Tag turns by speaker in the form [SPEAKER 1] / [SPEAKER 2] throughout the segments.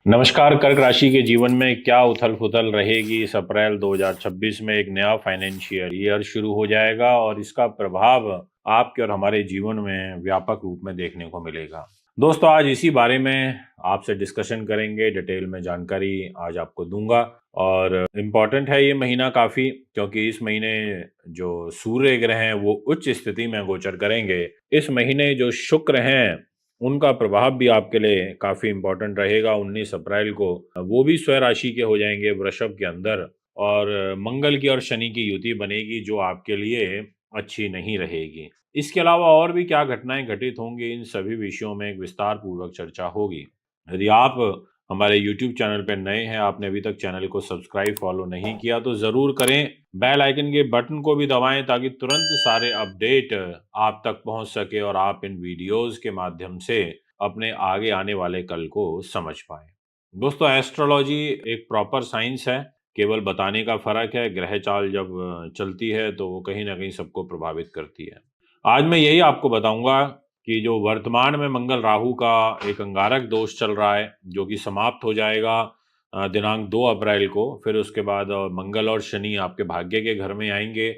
[SPEAKER 1] नमस्कार। कर्क राशि के जीवन में क्या उथल पुथल रहेगी। इस अप्रैल 2026 में एक नया फाइनेंशियल ईयर शुरू हो जाएगा और इसका प्रभाव आपके और हमारे जीवन में व्यापक रूप में देखने को मिलेगा। दोस्तों, आज इसी बारे में आपसे डिस्कशन करेंगे। डिटेल में जानकारी आज आपको दूंगा और इम्पॉर्टेंट है ये महीना काफी, क्योंकि इस महीने जो सूर्य ग्रह हैं वो उच्च स्थिति में गोचर करेंगे। इस महीने जो शुक्र हैं उनका प्रभाव भी आपके लिए काफी इंपॉर्टेंट रहेगा। 19 अप्रैल को वो भी स्वयं राशि के हो जाएंगे वृषभ के अंदर, और मंगल की और शनि की युति बनेगी जो आपके लिए अच्छी नहीं रहेगी। इसके अलावा और भी क्या घटनाएं घटित होंगी, इन सभी विषयों में एक विस्तार पूर्वक चर्चा होगी। यदि आप हमारे YouTube चैनल पर नए हैं, आपने अभी तक चैनल को सब्सक्राइब फॉलो नहीं किया तो जरूर करें। बेल आइकन के बटन को भी दबाएं ताकि तुरंत सारे अपडेट आप तक पहुंच सके और आप इन वीडियोस के माध्यम से अपने आगे आने वाले कल को समझ पाए। दोस्तों, एस्ट्रोलॉजी एक प्रॉपर साइंस है, केवल बताने का फर्क है। ग्रह चाल जब चलती है तो वो कहीं ना कहीं सबको प्रभावित करती है। आज मैं यही आपको बताऊंगा कि जो वर्तमान में मंगल राहु का एक अंगारक दोष चल रहा है जो कि समाप्त हो जाएगा दिनांक 2 अप्रैल को। फिर उसके बाद मंगल और शनि आपके भाग्य के घर में आएंगे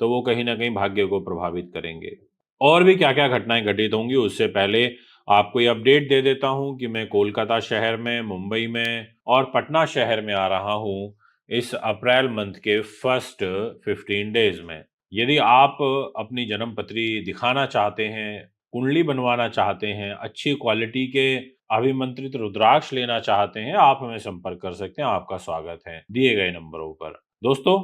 [SPEAKER 1] तो वो कहीं ना कहीं भाग्य को प्रभावित करेंगे। और भी क्या क्या घटनाएं घटित होंगी उससे पहले आपको ये अपडेट दे देता हूं कि मैं कोलकाता शहर में, मुंबई में और पटना शहर में आ रहा हूं इस अप्रैल मंथ के फर्स्ट 15 डेज में। यदि आप अपनी जन्म पत्री दिखाना चाहते हैं, कुंडली बनवाना चाहते हैं, अच्छी क्वालिटी के अभिमंत्रित रुद्राक्ष लेना चाहते हैं, आप हमें संपर्क कर सकते हैं। आपका स्वागत है दिए गए नंबरों पर। दोस्तों,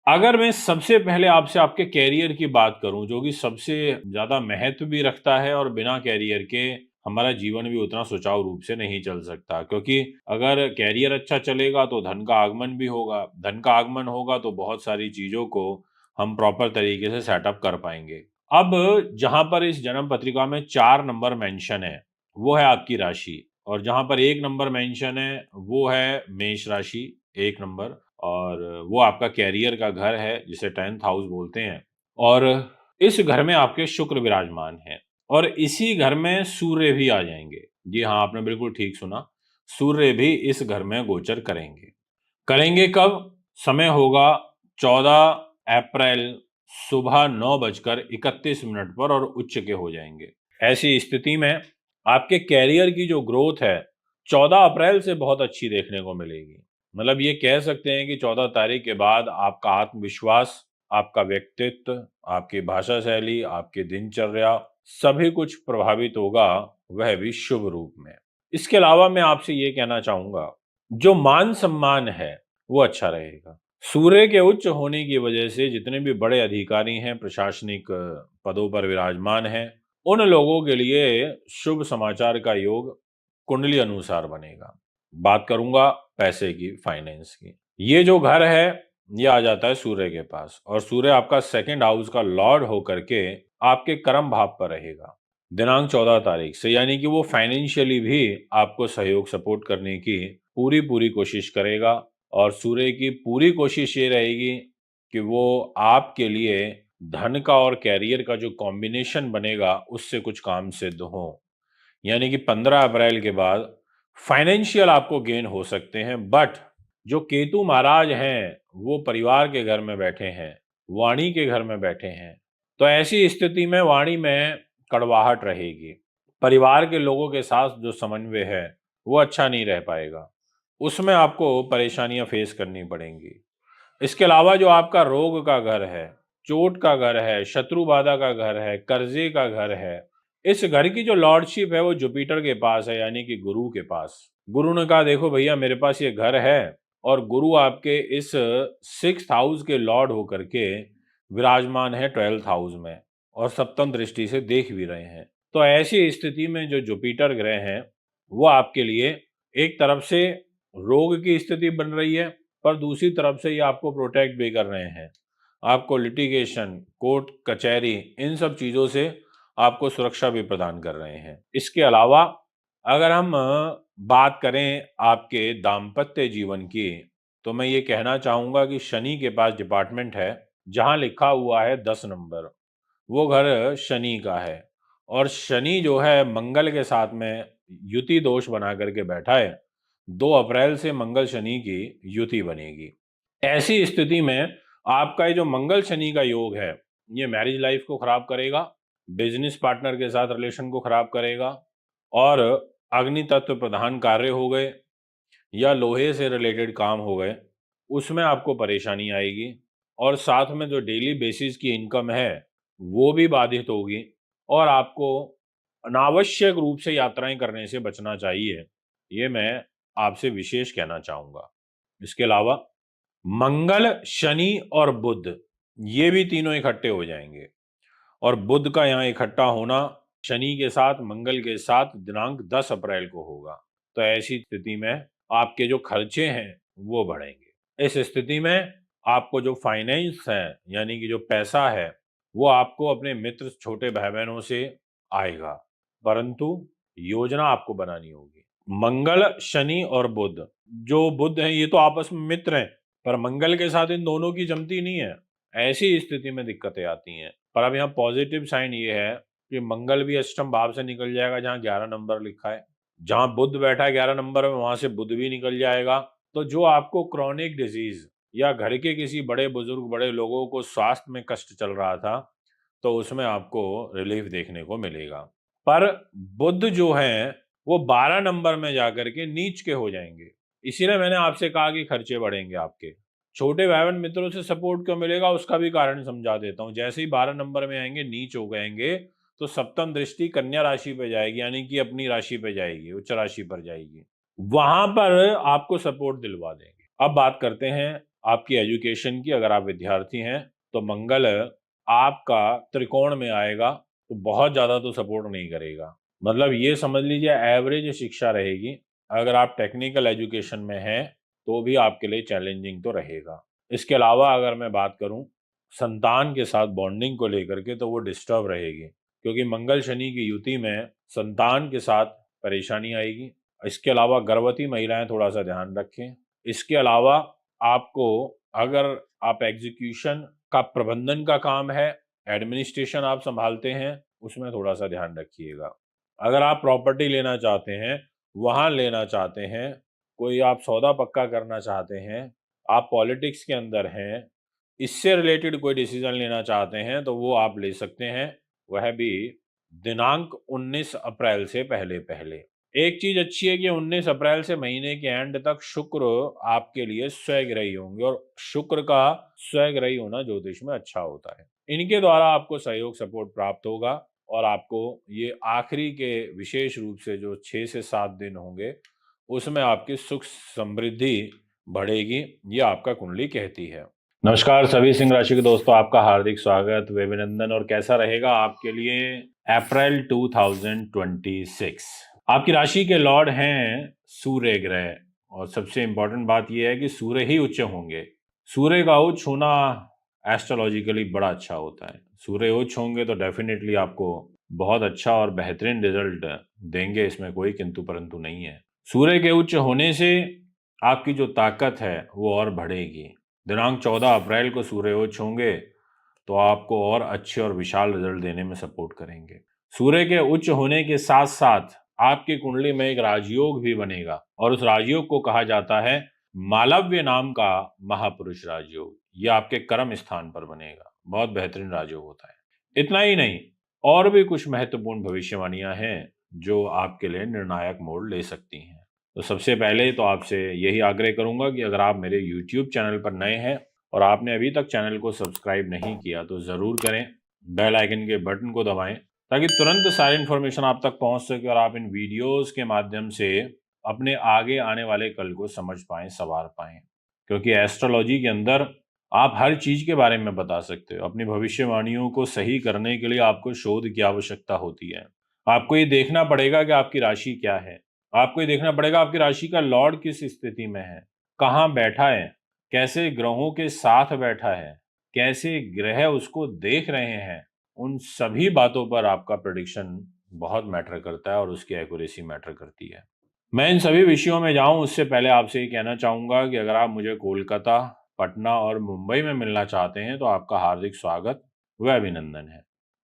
[SPEAKER 1] अगर मैं सबसे पहले आपसे आपके कैरियर की बात करूं, जो कि सबसे ज्यादा महत्व भी रखता है और बिना कैरियर के हमारा जीवन भी उतना सुचारू रूप से नहीं चल सकता, क्योंकि अगर कैरियर अच्छा चलेगा तो धन का आगमन भी होगा। धन का आगमन होगा तो बहुत सारी चीजों को हम प्रॉपर तरीके से सेटअप कर पाएंगे। अब जहां पर इस जन्म पत्रिका में 4 नंबर मेंशन है वो है आपकी राशि, और जहां पर 1 नंबर मेंशन है वो है मेष राशि, 1 नंबर, और वो आपका कैरियर का घर है जिसे 10th हाउस बोलते हैं। और इस घर में आपके शुक्र विराजमान हैं और इसी घर में सूर्य भी आ जाएंगे। जी हाँ, आपने बिल्कुल ठीक सुना, सूर्य भी इस घर में गोचर करेंगे। करेंगे कब? समय होगा 14 अप्रैल सुबह 9:31 पर और उच्च के हो जाएंगे। ऐसी स्थिति में आपके कैरियर की जो ग्रोथ है 14 अप्रैल से बहुत अच्छी देखने को मिलेगी। मतलब ये कह सकते हैं कि 14 तारीख के बाद आपका आत्मविश्वास, आपका व्यक्तित्व, आपकी भाषा शैली, आपकी दिनचर्या सभी कुछ प्रभावित होगा, वह भी शुभ रूप में। इसके अलावा मैं आपसे ये कहना चाहूंगा, जो मान सम्मान है वो अच्छा रहेगा। सूर्य के उच्च होने की वजह से जितने भी बड़े अधिकारी हैं, प्रशासनिक पदों पर विराजमान हैं, उन लोगों के लिए शुभ समाचार का योग कुंडली अनुसार बनेगा। बात करूंगा पैसे की, फाइनेंस की। ये जो घर है ये आ जाता है सूर्य के पास, और सूर्य आपका सेकंड हाउस का लॉर्ड होकर के आपके कर्म भाव पर रहेगा दिनांक 14 तारीख से। यानी कि वो फाइनेंशियली भी आपको सहयोग, सपोर्ट करने की पूरी पूरी कोशिश करेगा। और सूर्य की पूरी कोशिश ये रहेगी कि वो आपके लिए धन का और कैरियर का जो कॉम्बिनेशन बनेगा उससे कुछ काम सिद्ध हो। यानी कि 15 अप्रैल के बाद फाइनेंशियल आपको गेन हो सकते हैं, बट जो केतु महाराज हैं वो परिवार के घर में बैठे हैं, वाणी के घर में बैठे हैं। तो ऐसी स्थिति में वाणी में कड़वाहट रहेगी। परिवार के लोगों के साथ जो समन्वय है वो अच्छा नहीं रह पाएगा, उसमें आपको परेशानियां फेस करनी पड़ेंगी। इसके अलावा जो आपका रोग का घर है, चोट का घर है, शत्रु बाधा का घर है, कर्जे का घर है, इस घर की जो लॉर्डशिप है वो जुपिटर के पास है, यानी कि गुरु के पास। गुरु ने कहा देखो भैया, मेरे पास ये घर है, और गुरु आपके इस 6th हाउस के लॉर्ड होकर के विराजमान है 12th हाउस में, और सप्तम दृष्टि से देख भी रहे हैं। तो ऐसी स्थिति में जो जुपिटर ग्रह हैं वो आपके लिए एक तरफ से रोग की स्थिति बन रही है, पर दूसरी तरफ से ये आपको प्रोटेक्ट भी कर रहे हैं। आपको लिटिगेशन, कोर्ट कचहरी, इन सब चीजों से आपको सुरक्षा भी प्रदान कर रहे हैं। इसके अलावा अगर हम बात करें आपके दाम्पत्य जीवन की, तो मैं ये कहना चाहूंगा कि शनि के पास डिपार्टमेंट है जहां लिखा हुआ है 10 नंबर, वो घर शनि का है। और शनि जो है मंगल के साथ में युति दोष बना करके बैठा है, 2 अप्रैल से मंगल शनि की युति बनेगी। ऐसी स्थिति में आपका ये जो मंगल शनि का योग है, ये मैरिज लाइफ को खराब करेगा, बिजनेस पार्टनर के साथ रिलेशन को खराब करेगा, और अग्नि तत्व प्रधान कार्य हो गए या लोहे से रिलेटेड काम हो गए, उसमें आपको परेशानी आएगी, और साथ में जो डेली बेसिस की इनकम है वो भी बाधित होगी, और आपको अनावश्यक रूप से यात्राएं करने से बचना चाहिए, ये मैं आपसे विशेष कहना चाहूंगा। इसके अलावा मंगल, शनि और बुध, ये भी तीनों इकट्ठे हो जाएंगे, और बुध का यहाँ इकट्ठा होना शनि के साथ मंगल के साथ दिनांक 10 अप्रैल को होगा। तो ऐसी स्थिति में आपके जो खर्चे हैं वो बढ़ेंगे। इस स्थिति में आपको जो फाइनेंस है, यानी कि जो पैसा है, वो आपको अपने मित्र, छोटे भाई बहनों से आएगा, परंतु योजना आपको बनानी होगी। मंगल, शनि और बुध, जो बुध है ये तो आपस में मित्र हैं, पर मंगल के साथ इन दोनों की जमती नहीं है। ऐसी स्थिति में दिक्कतें आती हैं। पर अब यहाँ पॉजिटिव साइन ये है कि मंगल भी अष्टम भाव से निकल जाएगा, जहाँ 11 नंबर लिखा है। जहाँ बुध बैठा है 11 नंबर में, वहां से बुध भी निकल जाएगा। तो जो आपको क्रॉनिक डिजीज या घर के किसी बड़े बुजुर्ग, बड़े लोगों को स्वास्थ्य में कष्ट चल रहा था, तो उसमें आपको रिलीफ देखने को मिलेगा। पर बुध जो है वो 12 नंबर में जाकर के नीच के हो जाएंगे। इसीलिए मैंने आपसे कहा कि खर्चे बढ़ेंगे आपके। छोटे भाई बहन मित्रों से सपोर्ट क्यों मिलेगा, उसका भी कारण समझा देता हूं। जैसे ही 12 नंबर में आएंगे, नीच हो गएंगे, तो सप्तम दृष्टि कन्या राशि पे जाएगी, यानी कि अपनी राशि पे जाएगी, उच्च राशि पर जाएगी। वहां पर आपको सपोर्ट दिलवा देंगे। अब बात करते हैं आपकी एजुकेशन की। अगर आप विद्यार्थी हैं तो मंगल आपका त्रिकोण में आएगा, तो बहुत ज्यादा तो सपोर्ट नहीं करेगा। मतलब ये समझ लीजिए एवरेज शिक्षा रहेगी। अगर आप टेक्निकल एजुकेशन में हैं तो भी आपके लिए चैलेंजिंग तो रहेगा। इसके अलावा अगर मैं बात करूं संतान के साथ बॉन्डिंग को लेकर के, तो वो डिस्टर्ब रहेगी, क्योंकि मंगल शनि की युति में संतान के साथ परेशानी आएगी। इसके अलावा गर्भवती महिलाएं थोड़ा सा ध्यान रखें। इसके अलावा आपको, अगर आप एग्जीक्यूशन का, प्रबंधन का काम है, एडमिनिस्ट्रेशन आप संभालते हैं, उसमें थोड़ा सा ध्यान रखिएगा। अगर आप प्रॉपर्टी लेना चाहते हैं, वाहन लेना चाहते हैं, कोई आप सौदा पक्का करना चाहते हैं, आप पॉलिटिक्स के अंदर हैं, इससे रिलेटेड कोई डिसीजन लेना चाहते हैं, तो वो आप ले सकते हैं, वह भी दिनांक 19 अप्रैल से पहले पहले। एक चीज अच्छी है कि 19 अप्रैल से महीने के एंड तक शुक्र आपके लिए स्वग्रही होंगे, और शुक्र का स्वग्रही होना ज्योतिष में अच्छा होता है। इनके द्वारा आपको सहयोग, सपोर्ट प्राप्त होगा, और आपको ये आखिरी के विशेष रूप से जो 6 से 7 दिन होंगे, उसमें आपकी सुख समृद्धि बढ़ेगी, ये आपका कुंडली कहती है। नमस्कार सभी सिंह राशि के दोस्तों, आपका हार्दिक स्वागत व अभिनंदन। और कैसा रहेगा आपके लिए अप्रैल 2026। आपकी राशि के लॉर्ड हैं सूर्य ग्रह, और सबसे इंपॉर्टेंट बात यह है कि सूर्य ही उच्च होंगे। सूर्य का उच्च होना एस्ट्रोलॉजिकली बड़ा अच्छा होता है। सूर्य उच्च होंगे तो डेफिनेटली आपको बहुत अच्छा और बेहतरीन रिजल्ट देंगे, इसमें कोई किंतु परंतु नहीं है। सूर्य के उच्च होने से आपकी जो ताकत है वो और बढ़ेगी। दिनांक 14 अप्रैल को सूर्य उच्च होंगे, तो आपको और अच्छे और विशाल रिजल्ट देने में सपोर्ट करेंगे। सूर्य के उच्च होने के साथ साथ आपकी कुंडली में एक राजयोग भी बनेगा, और उस राजयोग को कहा जाता है मालव्य नाम का महापुरुष राजयोग। ये आपके कर्म स्थान पर बनेगा, बहुत बेहतरीन राजयोग होता है। इतना ही नहीं, और भी कुछ महत्वपूर्ण भविष्यवाणियां हैं जो आपके लिए निर्णायक मोड़ ले सकती हैं। तो सबसे पहले तो आपसे यही आग्रह करूंगा कि अगर आप मेरे YouTube चैनल पर नए हैं और आपने अभी तक चैनल को सब्सक्राइब नहीं किया, तो ज़रूर करें। बेल आइकन के बटन को दबाएं, ताकि तुरंत सारी इन्फॉर्मेशन आप तक पहुंच सके, और आप इन वीडियोस के माध्यम से अपने आगे आने वाले कल को समझ पाएं, संवार पाएं। क्योंकि एस्ट्रोलॉजी के अंदर आप हर चीज के बारे में बता सकते हो। अपनी भविष्यवाणियों को सही करने के लिए आपको शोध की आवश्यकता होती है। आपको ये देखना पड़ेगा कि आपकी राशि क्या है। आपको ये देखना पड़ेगा आपकी राशि का लॉर्ड किस स्थिति में है, कहाँ बैठा है, कैसे ग्रहों के साथ बैठा है, कैसे ग्रह उसको देख रहे हैं। उन सभी बातों पर आपका प्रेडिक्शन बहुत मैटर करता है, और उसकी एक्यूरेसी मैटर करती है। मैं इन सभी विषयों में जाऊं उससे पहले आपसे ये कहना चाहूंगा कि अगर आप मुझे कोलकाता, पटना और मुंबई में मिलना चाहते हैं, तो आपका हार्दिक स्वागत व अभिनंदन है।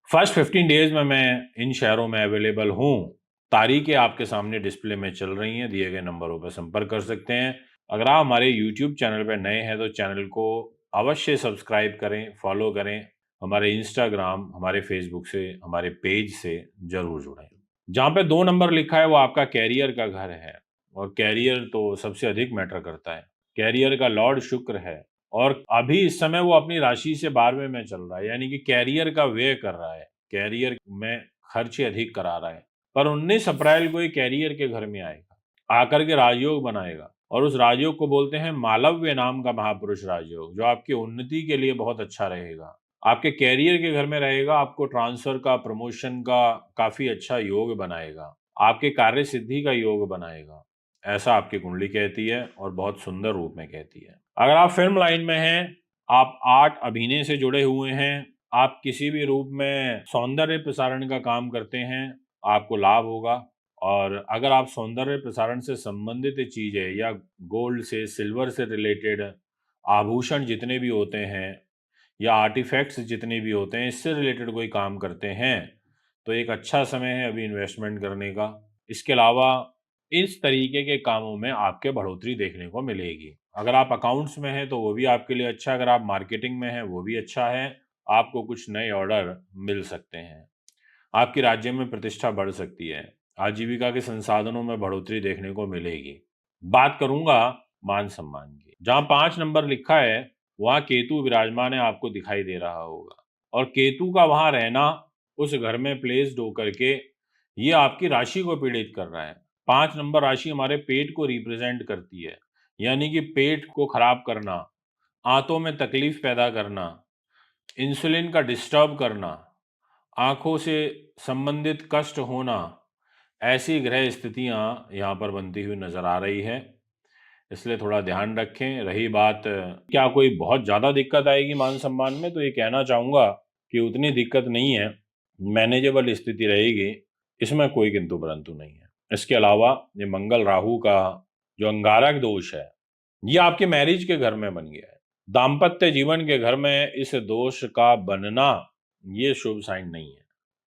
[SPEAKER 1] फर्स्ट 15 डेज में मैं इन शहरों में अवेलेबल हूं, तारीखें आपके सामने डिस्प्ले में चल रही हैं, दिए गए नंबरों पर संपर्क कर सकते हैं। अगर आप हमारे यूट्यूब चैनल पर नए हैं तो चैनल को अवश्य सब्सक्राइब करें, फॉलो करें। हमारे इंस्टाग्राम, हमारे फेसबुक से, हमारे पेज से ज़रूर जुड़ें। जहाँ पे 2 नंबर लिखा है वो आपका कैरियर का घर है, और कैरियर तो सबसे अधिक मैटर करता है। कैरियर का लॉर्ड शुक्र है, और अभी इस समय वो अपनी राशि से 12वें में चल रहा है, यानी कि कैरियर का व्यय कर रहा है, कैरियर में खर्चे अधिक करा रहा है। पर 19 अप्रैल को ये कैरियर के घर में आएगा, आकर के राजयोग बनाएगा, और उस राजयोग को बोलते हैं मालव्य नाम का महापुरुष राजयोग, जो आपकी उन्नति के लिए बहुत अच्छा रहेगा। आपके कैरियर के घर में रहेगा, आपको ट्रांसफर का, प्रमोशन का काफी अच्छा योग बनाएगा, आपके कार्य सिद्धि का योग बनाएगा। ऐसा आपकी कुंडली कहती है, और बहुत सुंदर रूप में कहती है। अगर आप फिल्म लाइन में हैं, आप आर्ट अभिनय से जुड़े हुए हैं, आप किसी भी रूप में सौंदर्य प्रसारण का काम करते हैं, आपको लाभ होगा। और अगर आप सौंदर्य प्रसारण से संबंधित चीजें या गोल्ड से, सिल्वर से रिलेटेड आभूषण जितने भी होते हैं, या आर्टिफैक्ट्स जितने भी होते हैं, इससे रिलेटेड कोई काम करते हैं, तो एक अच्छा समय है अभी इन्वेस्टमेंट करने का। इसके अलावा इस तरीके के कामों में आपके बढ़ोतरी देखने को मिलेगी। अगर आप अकाउंट्स में हैं तो वो भी आपके लिए अच्छा है, अगर आप मार्केटिंग में हैं वो भी अच्छा है। आपको कुछ नए ऑर्डर मिल सकते हैं, आपकी राज्य में प्रतिष्ठा बढ़ सकती है, आजीविका के संसाधनों में बढ़ोतरी देखने को मिलेगी। बात करूंगा मान सम्मान की। जहां 5 नंबर लिखा है वहां केतु विराजमान है, आपको दिखाई दे रहा होगा, और केतु का वहां रहना उस घर में प्लेस्ड होकर के ये आपकी राशि को पीड़ित कर रहा है। 5 नंबर राशि हमारे पेट को रिप्रेजेंट करती है, यानी कि पेट को खराब करना, आंतों में तकलीफ पैदा करना, इंसुलिन का डिस्टर्ब करना, आंखों से संबंधित कष्ट होना, ऐसी ग्रह स्थितियां यहाँ पर बनती हुई नजर आ रही है। इसलिए थोड़ा ध्यान रखें। रही बात क्या कोई बहुत ज़्यादा दिक्कत आएगी मान सम्मान में, तो ये कहना चाहूँगा कि उतनी दिक्कत नहीं है, मैनेजेबल स्थिति रहेगी, इसमें कोई किंतु परंतु नहीं है। इसके अलावा ये मंगल राहु का जो अंगारक दोष है, ये आपके मैरिज के घर में बन गया है। दाम्पत्य जीवन के घर में इस दोष का बनना ये शुभ साइन नहीं है।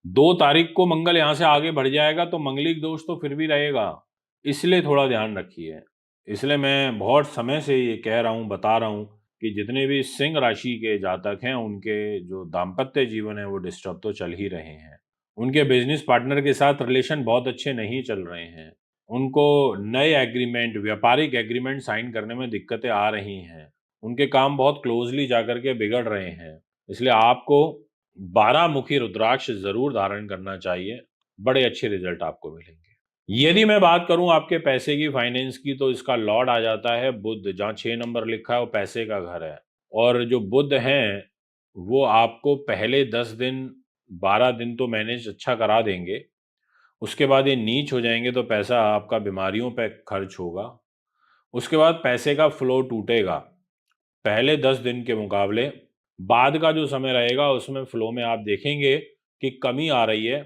[SPEAKER 1] 2 तारीख को मंगल यहाँ से आगे बढ़ जाएगा तो मंगलिक दोष तो फिर भी रहेगा, इसलिए थोड़ा ध्यान रखिए। इसलिए मैं बहुत समय से ये कह रहा हूँ, बता रहा हूँ कि जितने भी सिंह राशि के जातक हैं उनके जो दाम्पत्य जीवन है वो डिस्टर्ब तो चल ही रहे हैं। उनके बिजनेस पार्टनर के साथ रिलेशन बहुत अच्छे नहीं चल रहे हैं। उनको नए एग्रीमेंट, व्यापारिक एग्रीमेंट साइन करने में दिक्कतें आ रही हैं। उनके काम बहुत क्लोजली जाकर के बिगड़ रहे हैं। इसलिए आपको 12 मुखी रुद्राक्ष जरूर धारण करना चाहिए, बड़े अच्छे रिजल्ट आपको मिलेंगे। यदि मैं बात करूं आपके पैसे की, फाइनेंस की, तो इसका लॉर्ड आ जाता है बुध। जहां 6 नंबर लिखा है वो पैसे का घर है, और जो बुध हैं वो आपको पहले 10 दिन, 12 दिन तो मैनेज अच्छा करा देंगे। उसके बाद ये नीच हो जाएंगे तो पैसा आपका बीमारियों पे खर्च होगा। उसके बाद पैसे का फ्लो टूटेगा। पहले 10 दिन के मुकाबले बाद का जो समय रहेगा उसमें फ्लो में आप देखेंगे कि कमी आ रही है,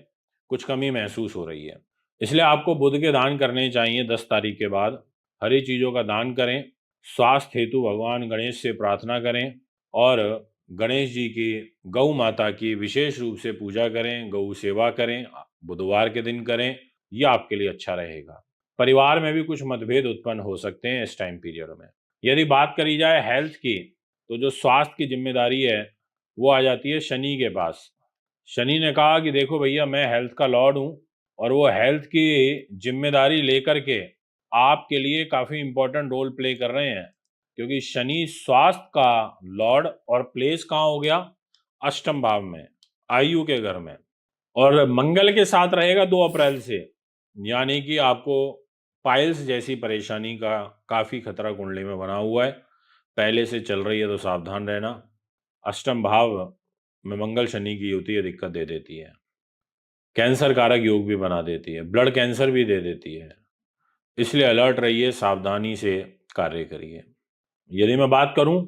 [SPEAKER 1] कुछ कमी महसूस हो रही है। इसलिए आपको बुध के दान करने चाहिए 10 तारीख के बाद। हरी चीज़ों का दान करें, स्वास्थ्य हेतु भगवान गणेश से प्रार्थना करें, और गणेश जी की, गौ माता की विशेष रूप से पूजा करें, गौ सेवा करें, बुधवार के दिन करें, यह आपके लिए अच्छा रहेगा। परिवार में भी कुछ मतभेद उत्पन्न हो सकते हैं इस टाइम पीरियड में। यदि बात करी जाए हेल्थ की, तो जो स्वास्थ्य की जिम्मेदारी है वो आ जाती है शनि के पास। शनि ने कहा कि देखो भैया, मैं हेल्थ का लॉर्ड हूँ, और वो हेल्थ की जिम्मेदारी लेकर के आपके लिए काफ़ी इंपॉर्टेंट रोल प्ले कर रहे हैं, क्योंकि शनि स्वास्थ्य का लॉर्ड, और प्लेस कहाँ हो गया, अष्टम भाव में, आयु के घर में, और मंगल के साथ रहेगा 2 अप्रैल से। यानी कि आपको पाइल्स जैसी परेशानी का काफ़ी खतरा कुंडली में बना हुआ है, पहले से चल रही है तो सावधान रहना। अष्टम भाव में मंगल शनि की युति ये दिक्कत दे देती है, कैंसर कारक योग भी बना देती है, ब्लड कैंसर भी दे देती है। इसलिए अलर्ट रहिए, सावधानी से कार्य करिए। यदि मैं बात करूं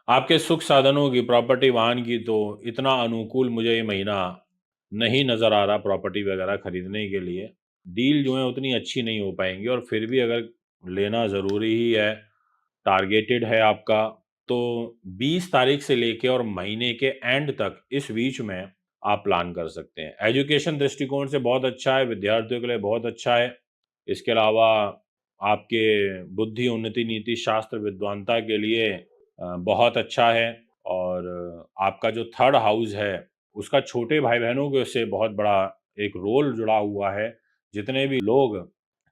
[SPEAKER 1] आपके सुख साधनों की, प्रॉपर्टी वाहन की, तो इतना अनुकूल मुझे ये महीना नहीं नज़र आ रहा प्रॉपर्टी वगैरह खरीदने के लिए। डील जो है उतनी अच्छी नहीं हो पाएंगी, और फिर भी अगर लेना ज़रूरी ही है, टारगेटेड है आपका, तो 20 तारीख से लेके और महीने के एंड तक इस बीच में आप प्लान कर सकते हैं। एजुकेशन दृष्टिकोण से बहुत अच्छा है, विद्यार्थियों के लिए बहुत अच्छा है। इसके अलावा आपके बुद्धि उन्नति नीति शास्त्र विद्वानता के लिए बहुत अच्छा है। और आपका जो थर्ड हाउस है उसका छोटे भाई बहनों के से बहुत बड़ा एक रोल जुड़ा हुआ है। जितने भी लोग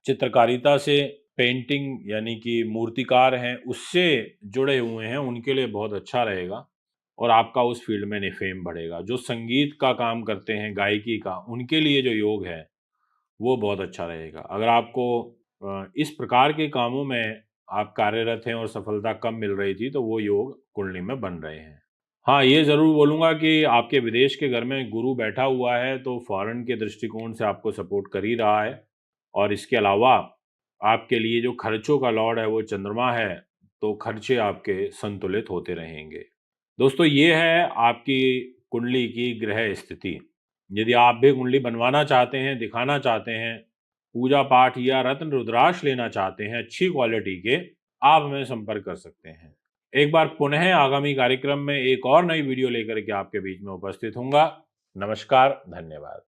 [SPEAKER 1] चित्रकारिता से, पेंटिंग यानी कि मूर्तिकार हैं, उससे जुड़े हुए हैं, उनके लिए बहुत अच्छा रहेगा और आपका उस फील्ड में फेम बढ़ेगा। जो संगीत का काम करते हैं, गायकी का, उनके लिए जो योग है वो बहुत अच्छा रहेगा। अगर आपको इस प्रकार के कामों में आप कार्यरत हैं और सफलता कम मिल रही थी तो वो योग कुंडली में बन रहे हैं। हाँ, ये ज़रूर बोलूँगा कि आपके विदेश के घर में गुरु बैठा हुआ है तो फॉरेन के दृष्टिकोण से आपको सपोर्ट कर ही रहा है। और इसके अलावा आपके लिए जो खर्चों का लॉर्ड है वो चंद्रमा है, तो खर्चे आपके संतुलित होते रहेंगे। दोस्तों, ये है आपकी कुंडली की ग्रह स्थिति। यदि आप भी कुंडली बनवाना चाहते हैं, दिखाना चाहते हैं, पूजा पाठ या रत्न रुद्राक्ष लेना चाहते हैं अच्छी क्वालिटी के, आप हमें संपर्क कर सकते हैं। एक बार पुनः आगामी कार्यक्रम में एक और नई वीडियो लेकर के आपके बीच में उपस्थित होऊंगा। नमस्कार, धन्यवाद।